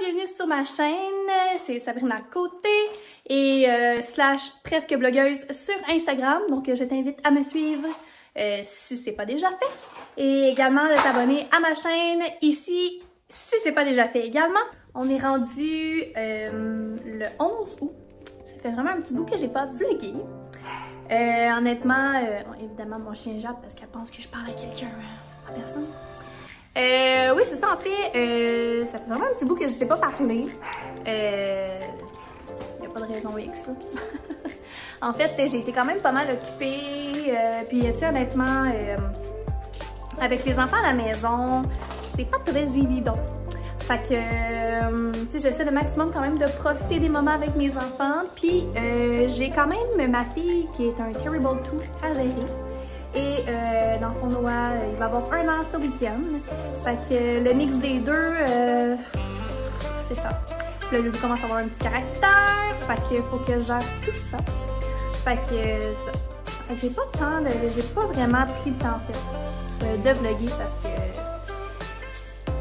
bienvenue sur ma chaîne, c'est Sabrina Côté et slash presque blogueuse sur Instagram, donc je t'invite à me suivre si c'est pas déjà fait et également de t'abonner à ma chaîne ici si c'est pas déjà fait également. On est rendu le 11 août, ça fait vraiment un petit bout que j'ai pas vlogué. Honnêtement, évidemment mon chien jappe parce qu'elle pense que je parle à quelqu'un, à personne. Oui, c'est ça, en fait, ça fait vraiment un petit bout que je ne sais pas parler. Il n'y a pas de raison X, là. En fait, j'ai été quand même pas mal occupée, puis tu sais, honnêtement, avec les enfants à la maison, c'est pas très évident. Fait que, tu sais, j'essaie le maximum quand même de profiter des moments avec mes enfants, puis j'ai quand même ma fille qui est un Terrible 2 à gérer. Et dans le fond, Noah, il va avoir 1 an ce week-end. Fait que le mix des deux, c'est ça. Puis là, lui commence à avoir un petit caractère. Fait qu'il faut que je gère tout ça. Fait que ça. Fait que j'ai pas le temps, j'ai pas vraiment pris le temps en fait de vlogger parce que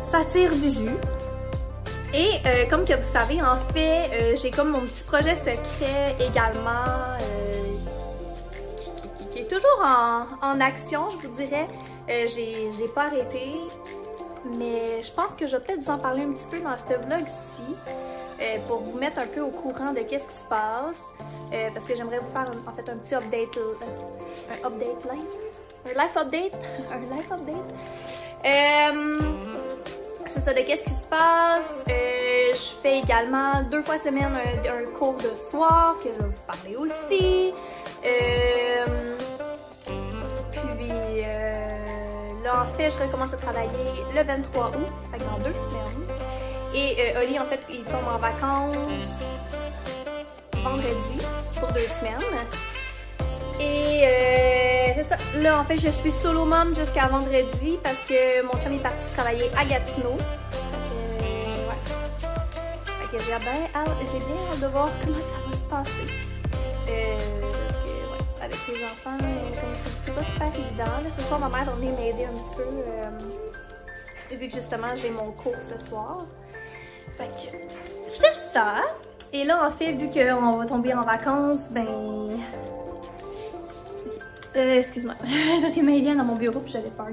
ça tire du jus. Et comme que vous savez, en fait, j'ai comme mon petit projet secret également. Qui est toujours en action, je vous dirais. J'ai pas arrêté, mais je pense que je vais peut-être vous en parler un petit peu dans ce vlog-ci pour vous mettre un peu au courant de qu'est-ce qui se passe. Parce que j'aimerais vous faire en fait un petit update, un update life, un life update, un life update. C'est ça, de qu'est-ce qui se passe. Je fais également 2 fois semaine un cours de soir que je vais vous parler aussi. Là, en fait, je recommence à travailler le 23 août, fait que dans 2 semaines. Et Oli, en fait, il tombe en vacances vendredi pour 2 semaines. Et c'est ça. Là, en fait, je suis solo mom jusqu'à vendredi parce que mon chum est parti travailler à Gatineau. Fait que j'ai bien hâte de voir comment ça va se passer. Avec les enfants, comme c'est pas super évident. Là, ce soir, ma mère est venue m'aider un petit peu, vu que justement j'ai mon cours ce soir. Fait que c'est ça. Et là, en fait, vu qu'on va tomber en vacances, ben... excuse-moi, j'ai ma Eliane dans mon bureau puis j'avais peur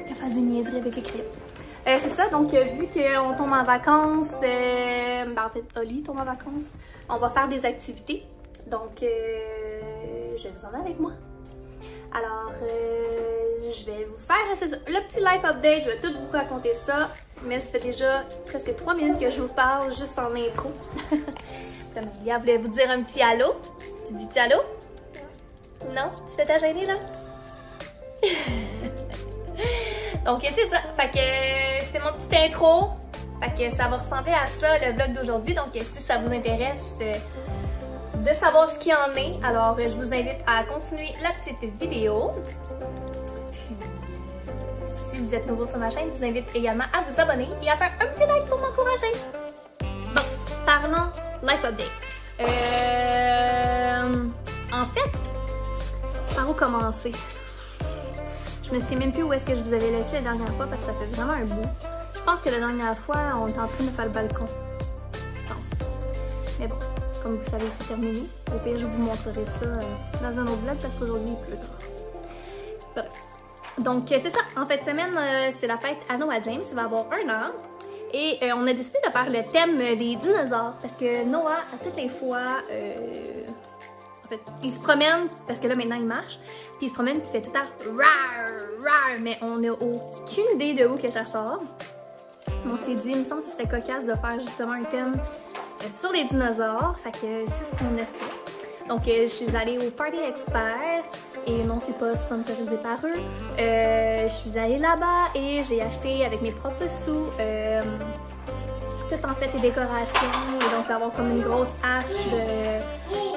qu'elle fasse des niaiseries avec les crayons. C'est ça, donc vu qu'on tombe en vacances, ben, en fait, Oli tombe en vacances, on va faire des activités. Donc, je vais vous emmener avec moi. Alors, je vais vous faire le petit life update. Je vais tout vous raconter ça. Mais ça fait déjà presque 3 minutes que je vous parle juste en intro. Maria voulait vous dire un petit allô. Tu dis allô? Non? Tu fais ta gênée là? Donc, c'est ça. Fait que c'était mon petit intro. Fait que ça va ressembler à ça le vlog d'aujourd'hui. Donc, si ça vous intéresse de savoir ce qu'il en est, alors je vous invite à continuer la petite vidéo. Puis, si vous êtes nouveau sur ma chaîne, je vous invite également à vous abonner et à faire un petit like pour m'encourager. Bon, parlons life update. En fait, par où commencer? Je me sais même plus où est-ce que je vous avais laissé la dernière fois parce que ça fait vraiment un bout. Je pense que la dernière fois, on était en train de faire le balcon. Je pense. Mais bon. Comme vous savez, c'est terminé. Au pire, je vous montrerai ça dans un autre vlog parce qu'aujourd'hui, il pleut dehors. Bref. Donc, c'est ça. En fin de semaine, c'est la fête à Noah James. Il va avoir 1 an. Et on a décidé de faire le thème des dinosaures. Parce que Noah, à toutes les fois, en fait, il se promène, parce que là, maintenant, il marche. Puis il se promène, puis il fait tout le temps rar, rar. Mais on n'a aucune idée de où que ça sort. On s'est dit, il me semble que ce serait cocasse de faire justement un thème sur les dinosaures, fait que c'est ce qu'on a fait. Donc je suis allée au Party Expert et non, c'est pas sponsorisé par eux. Je suis allée là-bas et j'ai acheté avec mes propres sous tout en fait les décorations. Et donc je vais avoir comme une grosse hache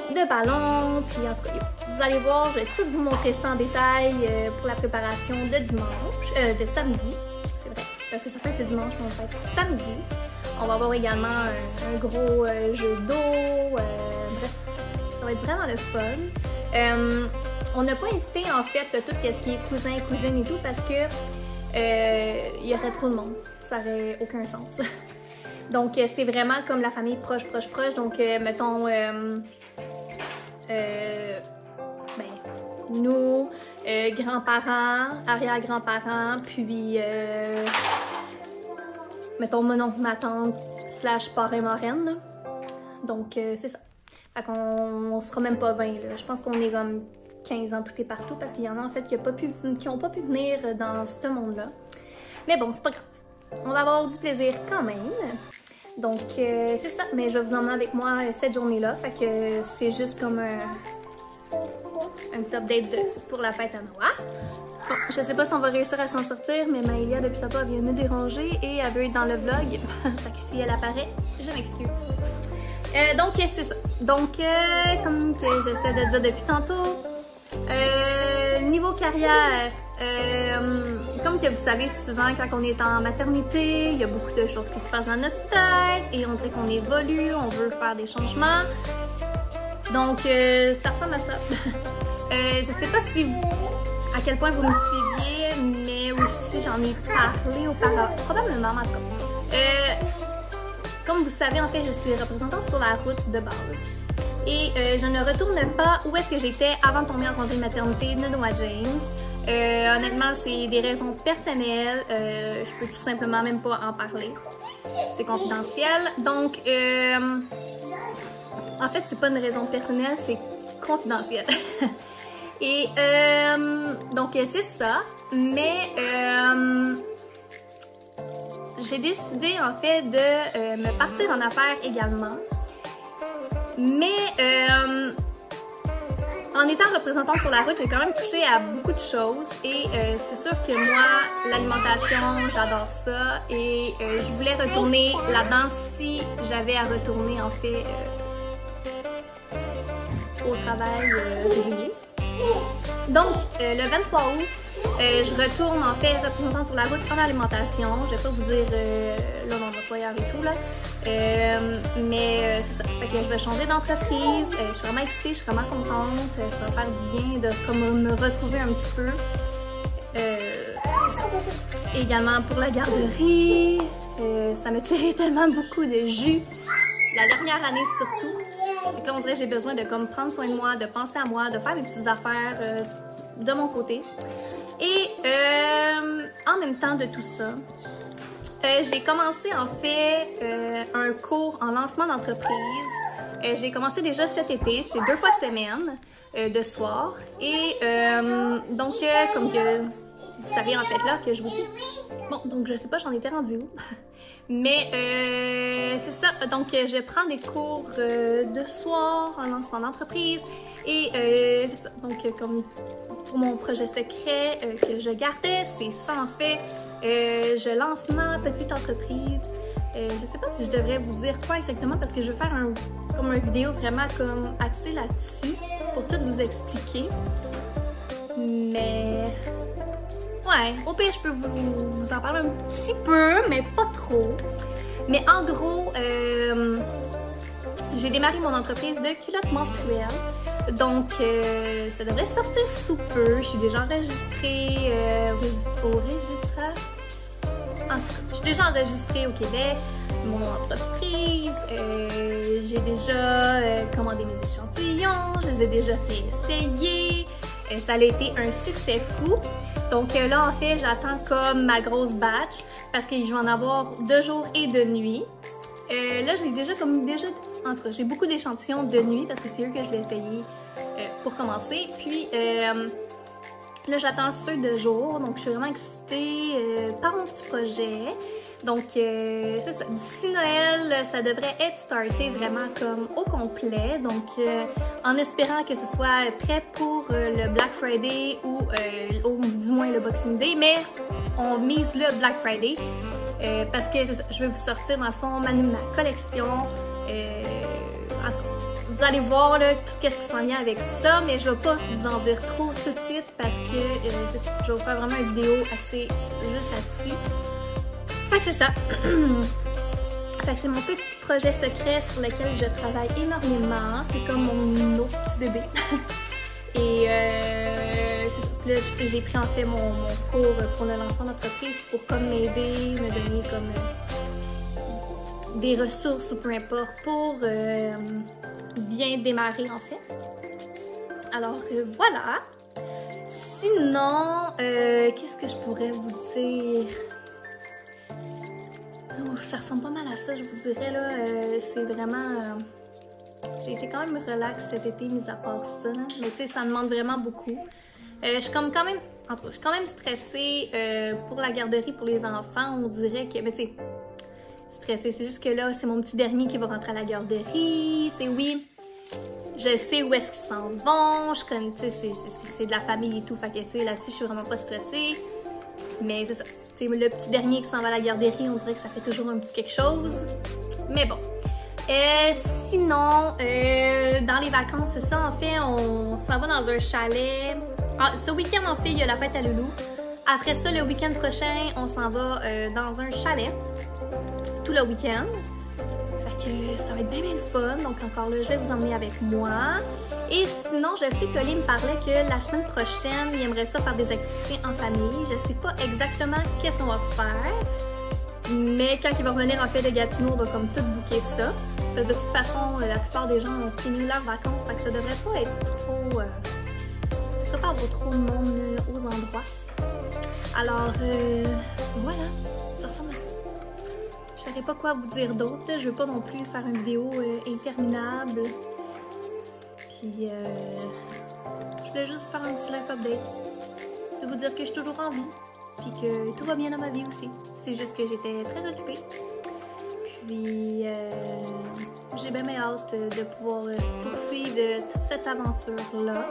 de ballons. Puis en tout cas, vous allez voir, je vais tout vous montrer ça en détail pour la préparation de dimanche, de samedi. C'est vrai, parce que ça fait dimanche, mais on fait samedi. On va avoir également un gros jeu d'eau, bref, ça va être vraiment le fun. On n'a pas invité en fait tout ce qui est cousin, cousine et tout parce que il y aurait trop de monde, ça aurait aucun sens. Donc, c'est vraiment comme la famille proche. Donc, mettons, nous, grands-parents, arrière-grands-parents, puis, mettons, mon oncle, ma tante, / parrain-marraine, là. Donc, c'est ça. Fait qu'on sera même pas 20, là. Je pense qu'on est comme 15 ans tout et partout, parce qu'il y en a, en fait, qui n'ont pas pu venir dans ce monde-là. Mais bon, c'est pas grave. On va avoir du plaisir quand même. Donc, c'est ça. Mais je vais vous emmener avec moi cette journée-là. Fait que c'est juste comme un petit update pour la fête à Noah. Bon, je sais pas si on va réussir à s'en sortir, mais Maëlia, depuis tantôt, elle vient me déranger et elle veut être dans le vlog. Fait que si elle apparaît, je m'excuse. Donc, c'est ça. Donc, comme que j'essaie de dire depuis tantôt, niveau carrière, comme que vous savez, souvent quand on est en maternité, il y a beaucoup de choses qui se passent dans notre tête et on dirait qu'on évolue, on veut faire des changements. Donc, ça ressemble à ça. Je sais pas à quel point vous me suiviez, mais aussi j'en ai parlé auparavant, probablement en tout cas. Comme vous savez, en fait, je suis représentante sur la route de base. Et je ne retourne pas où est-ce que j'étais avant de tomber en congé de maternité de Noah James. Honnêtement, c'est des raisons personnelles. Je peux tout simplement même pas en parler. C'est confidentiel. Donc, en fait, c'est pas une raison personnelle, c'est confidentiel. Et donc, c'est ça. Mais j'ai décidé, en fait, de me partir en affaires également. Mais en étant représentante sur la route, j'ai quand même touché à beaucoup de choses et c'est sûr que moi, l'alimentation, j'adore ça et je voulais retourner là-dedans si j'avais à retourner en fait au travail régulier. Donc, le 23 août, je retourne en fait représentante sur la route en alimentation. Je vais pas vous dire là mon employeur et tout là. Mais c'est ça. Fait que je vais changer d'entreprise. Je suis vraiment excitée, je suis vraiment contente. Ça va faire du bien de comme me retrouver un petit peu. Également pour la garderie. Ça me tirait tellement beaucoup de jus. La dernière année surtout. Fait que là on dirait que j'ai besoin de comme prendre soin de moi, de penser à moi, de faire des petites affaires de mon côté. Et en même temps de tout ça, j'ai commencé en fait un cours en lancement d'entreprise. J'ai commencé déjà cet été, c'est 2 fois semaine de soir. Et donc, comme que vous savez en fait là que je vous dis. Bon, donc je sais pas, j'en étais rendue où. Mais c'est ça, donc je prends des cours de soir en lancement d'entreprise. Et c'est ça, donc comme pour mon projet secret que je gardais, c'est ça en fait. Je lance ma petite entreprise. Je sais pas si je devrais vous dire quoi exactement parce que je veux faire comme une vidéo vraiment comme axée là-dessus pour tout vous expliquer. Mais ouais, au pire je peux vous en parler un petit peu, mais pas trop. Mais en gros, j'ai démarré mon entreprise de culottes menstruelles. Donc, ça devrait sortir sous peu. Je suis déjà enregistrée au registraire. En tout cas, je suis déjà enregistrée au Québec, mon entreprise. J'ai déjà commandé mes échantillons. Je les ai déjà fait essayer. Ça a été un succès fou. Donc là, en fait, j'attends comme ma grosse batch parce que je vais en avoir de jour et de nuit. Là, j'ai déjà en tout cas, j'ai beaucoup d'échantillons de nuit parce que c'est eux que je l'ai essayé pour commencer. Puis là, j'attends ceux de jour, donc je suis vraiment excitée par mon petit projet. Donc, c'est ça. D'ici Noël, ça devrait être starté vraiment comme au complet. Donc, en espérant que ce soit prêt pour le Black Friday ou du moins le Boxing Day. Mais on mise le Black Friday parce que c'est ça, je vais vous sortir dans le fond ma collection. En tout cas, vous allez voir là, tout ce qui s'en vient avec ça, mais je vais pas vous en dire trop tout de suite parce que je vais vous faire vraiment une vidéo assez juste là-dessus. Fait que c'est ça. Fait que c'est mon petit projet secret sur lequel je travaille énormément. C'est comme mon autre petit bébé. Et c'est ça. Là, j'ai pris en fait mon cours pour le lancement d'entreprise pour comme m'aider, me donner comme des ressources ou peu importe pour bien démarrer en fait. Alors voilà. Sinon, qu'est-ce que je pourrais vous dire? Oh, ça ressemble pas mal à ça, je vous dirais là. C'est vraiment... j'ai été quand même relax cet été, mis à part ça, là. Mais tu sais, ça demande vraiment beaucoup. Je suis quand même... En tout cas, je suis quand même stressée pour la garderie pour les enfants. On dirait que... Mais tu sais, stressée, c'est juste que là, c'est mon petit dernier qui va rentrer à la garderie. Tu sais, oui... Je sais où est-ce qu'ils s'en vont, je connais, tu sais, c'est de la famille et tout, fait que, tu sais, là-dessus, je suis vraiment pas stressée. Mais c'est ça, tu sais, le petit dernier qui s'en va à la garderie, on dirait que ça fait toujours un petit quelque chose. Mais bon. Sinon, dans les vacances, c'est ça, en fait, on s'en va dans un chalet. Ah, ce week-end, en fait, il y a la fête à Loulou. Après ça, le week-end prochain, on s'en va dans un chalet. Tout le week-end. Ça va être bien le fun, donc encore là, je vais vous emmener avec moi. Et sinon, je sais qu'Oli me parlait que la semaine prochaine, il aimerait ça faire des activités en famille. Je sais pas exactement qu'est-ce qu'on va faire, mais quand il va revenir en fait de Gatineau, on va comme tout booker ça. De toute façon, la plupart des gens ont fini leurs vacances, fait que ça devrait pas être trop... ça devrait pas avoir trop de monde aux endroits. Alors, voilà, ça ressemble à ça. Je savais pas quoi vous dire d'autre, je veux pas non plus faire une vidéo interminable. Puis je voulais juste faire un petit life update. De vous dire que je suis toujours en vie. Puis que tout va bien dans ma vie aussi. C'est juste que j'étais très occupée. Puis j'ai bien hâte de pouvoir poursuivre toute cette aventure-là.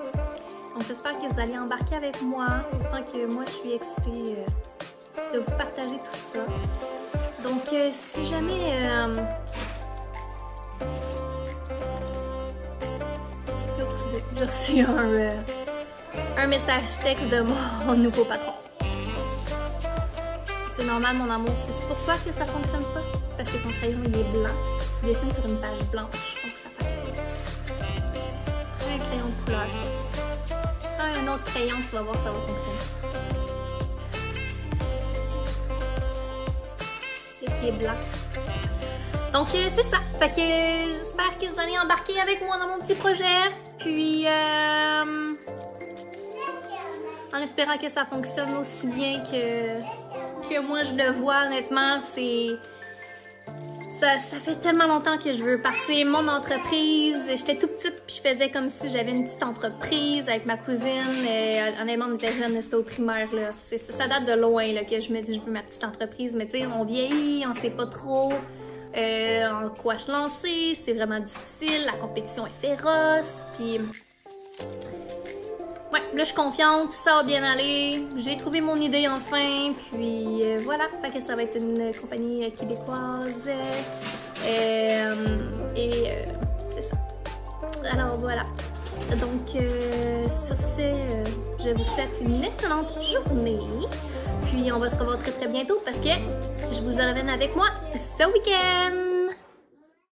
Donc j'espère que vous allez embarquer avec moi. Autant que moi je suis excitée de vous partager tout ça. Donc, si jamais... j'ai reçu un message texte de mon nouveau patron. C'est normal, mon amour. C'est pourquoi que ça fonctionne pas? Parce que ton crayon, il est blanc. Tu dessines sur une page blanche, donc ça fait un crayon de couleur. Un autre crayon, tu vas voir, ça va fonctionner. Qui est blanc. Donc c'est ça. Fait que j'espère que vous allez embarquer avec moi dans mon petit projet. Puis en espérant que ça fonctionne aussi bien que moi je le vois. Honnêtement, ça fait tellement longtemps que je veux partir mon entreprise. J'étais toute petite puis je faisais comme si j'avais une petite entreprise avec ma cousine. Honnêtement, on était jeunes, c'était au primaire. Là. Ça date de loin là, que je me dis je veux ma petite entreprise. Mais tu sais, on vieillit, on sait pas trop en quoi se lancer. C'est vraiment difficile, la compétition est féroce. Puis ouais, là je suis confiante, ça va bien aller. J'ai trouvé mon idée enfin, puis voilà, fait que ça va être une compagnie québécoise. C'est ça. Alors voilà. Donc sur ce, je vous souhaite une excellente journée. Puis on va se revoir très très bientôt parce que je vous emmène avec moi ce week-end.